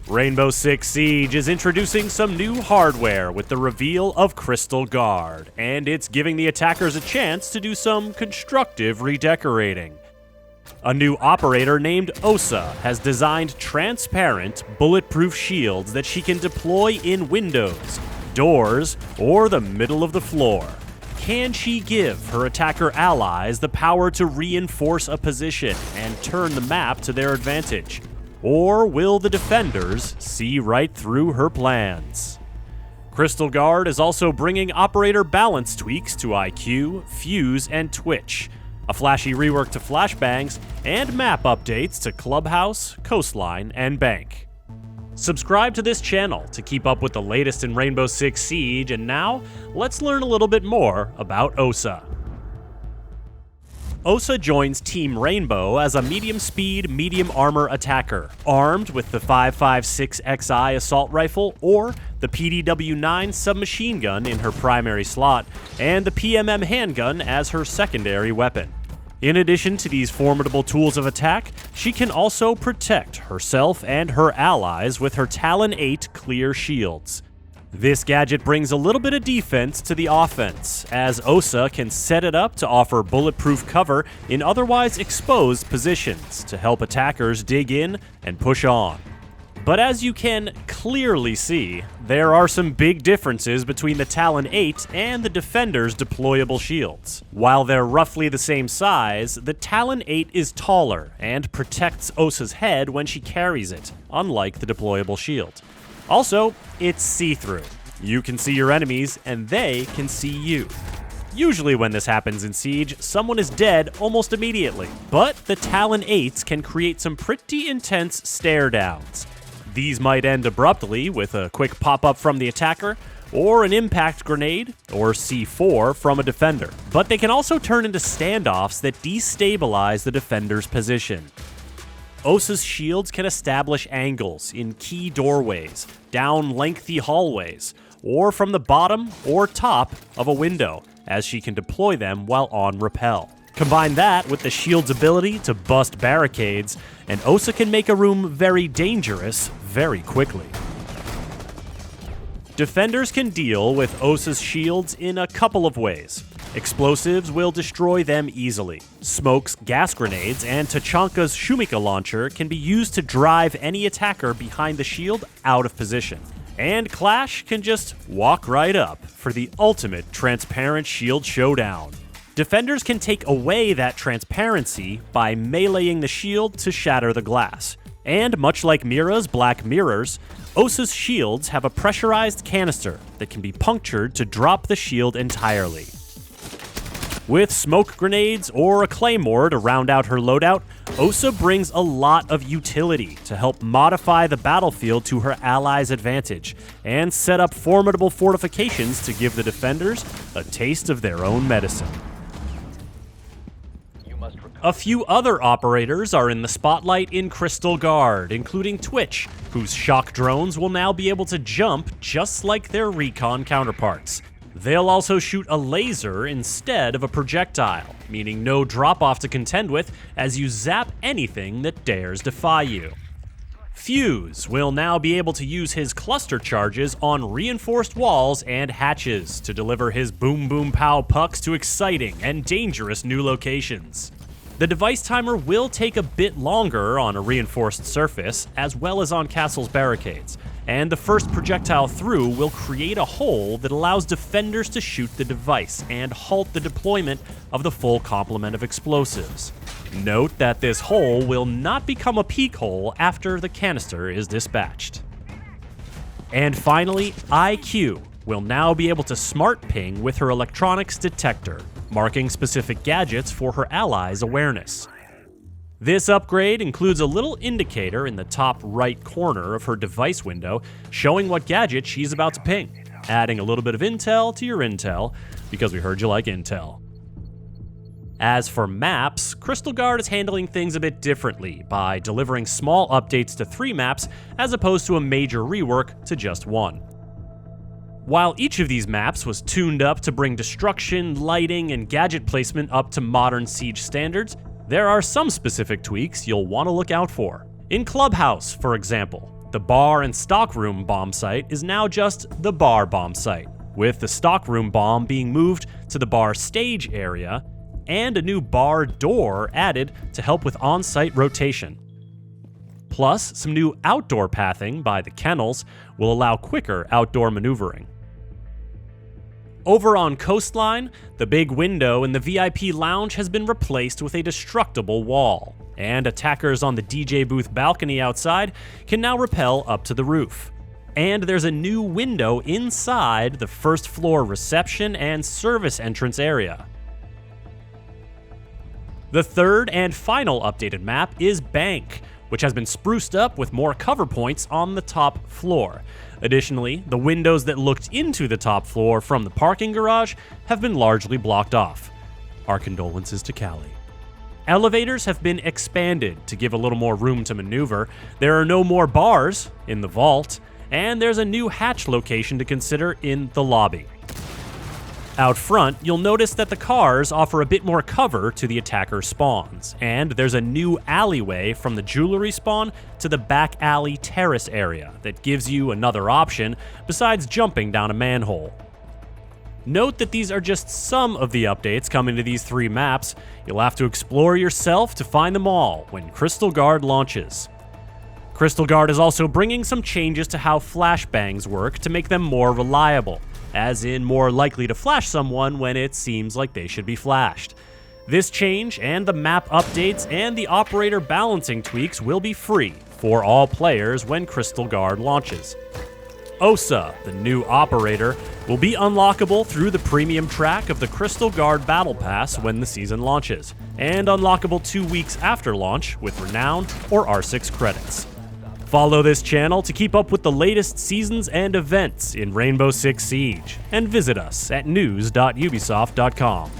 Rainbow Six Siege is introducing some new hardware with the reveal of Crystal Guard, and it's giving the attackers a chance to do some constructive redecorating. A new operator named Osa has designed transparent, bulletproof shields that she can deploy in windows, doors, or the middle of the floor. Can she give her attacker allies the power to reinforce a position and turn the map to their advantage? Or will the defenders see right through her plans? Crystal Guard is also bringing operator balance tweaks to IQ, Fuse, and Twitch, a flashy rework to flashbangs, and map updates to Clubhouse, Coastline, and Bank. Subscribe to this channel to keep up with the latest in Rainbow Six Siege, and now, let's learn a little bit more about Osa. Osa joins Team Rainbow as a medium-speed, medium-armor attacker, armed with the 5.56 XI assault rifle or the PDW-9 submachine gun in her primary slot, and the PMM handgun as her secondary weapon. In addition to these formidable tools of attack, she can also protect herself and her allies with her Talon 8 clear shields. This gadget brings a little bit of defense to the offense, as Osa can set it up to offer bulletproof cover in otherwise exposed positions to help attackers dig in and push on. But as you can clearly see, there are some big differences between the Talon 8 and the Defender's deployable shields. While they're roughly the same size, the Talon 8 is taller and protects Osa's head when she carries it, unlike the deployable shield. Also, it's see-through. You can see your enemies, and they can see you. Usually when this happens in Siege, someone is dead almost immediately, but the Talon 8s can create some pretty intense stare-downs. These might end abruptly with a quick pop-up from the attacker, or an impact grenade, or C4 from a defender. But they can also turn into standoffs that destabilize the defender's position. Osa's shields can establish angles in key doorways, down lengthy hallways, or from the bottom or top of a window, as she can deploy them while on rappel. Combine that with the shield's ability to bust barricades, and Osa can make a room very dangerous very quickly. Defenders can deal with Osa's shields in a couple of ways. Explosives will destroy them easily. Smoke's gas grenades and Tachanka's Shumika launcher can be used to drive any attacker behind the shield out of position. And Clash can just walk right up for the ultimate transparent shield showdown. Defenders can take away that transparency by meleeing the shield to shatter the glass. And much like Mira's Black Mirrors, Osa's shields have a pressurized canister that can be punctured to drop the shield entirely. With smoke grenades or a claymore to round out her loadout, Osa brings a lot of utility to help modify the battlefield to her allies' advantage and set up formidable fortifications to give the defenders a taste of their own medicine. A few other operators are in the spotlight in Crystal Guard, including Twitch, whose shock drones will now be able to jump just like their recon counterparts. They'll also shoot a laser instead of a projectile, meaning no drop-off to contend with as you zap anything that dares defy you. Fuse will now be able to use his cluster charges on reinforced walls and hatches to deliver his boom boom pow pucks to exciting and dangerous new locations. The device timer will take a bit longer on a reinforced surface, as well as on castle's barricades, and the first projectile through will create a hole that allows defenders to shoot the device and halt the deployment of the full complement of explosives. Note that this hole will not become a peek hole after the canister is dispatched. And finally, IQ will now be able to smart ping with her electronics detector, marking specific gadgets for her allies' awareness. This upgrade includes a little indicator in the top right corner of her device window showing what gadget she's about to ping, adding a little bit of intel to your intel, because we heard you like intel. As for maps, Crystal Guard is handling things a bit differently by delivering small updates to 3 maps as opposed to a major rework to just 1. While each of these maps was tuned up to bring destruction, lighting, and gadget placement up to modern Siege standards, there are some specific tweaks you'll want to look out for. In Clubhouse, for example, The bar and stockroom bomb site is now just the bar bomb site, with the stockroom bomb being moved to the bar stage area and a new bar door added to help with on-site rotation. Plus, some new outdoor pathing by the kennels will allow quicker outdoor maneuvering. Over on Coastline, the big window in the VIP lounge has been replaced with a destructible wall, and attackers on the DJ booth balcony outside can now rappel up to the roof. And there's a new window inside the first floor reception and service entrance area. The third and final updated map is Bank, which has been spruced up with more cover points on the top floor. Additionally, the windows that looked into the top floor from the parking garage have been largely blocked off. Our condolences to Callie. Elevators have been expanded to give a little more room to maneuver. There are no more bars in the vault, and there's a new hatch location to consider in the lobby. Out front, you'll notice that the cars offer a bit more cover to the attacker spawns, and there's a new alleyway from the jewelry spawn to the back alley terrace area that gives you another option besides jumping down a manhole. Note that these are just some of the updates coming to these 3 maps. You'll have to explore yourself to find them all when Crystal Guard launches. Crystal Guard is also bringing some changes to how flashbangs work to make them more reliable, as in more likely to flash someone when it seems like they should be flashed. This change and the map updates and the operator balancing tweaks will be free for all players when Crystal Guard launches. Osa, the new operator, will be unlockable through the premium track of the Crystal Guard Battle Pass when the season launches, and unlockable 2 weeks after launch with Renown or R6 credits. Follow this channel to keep up with the latest seasons and events in Rainbow Six Siege, and visit us at news.ubisoft.com.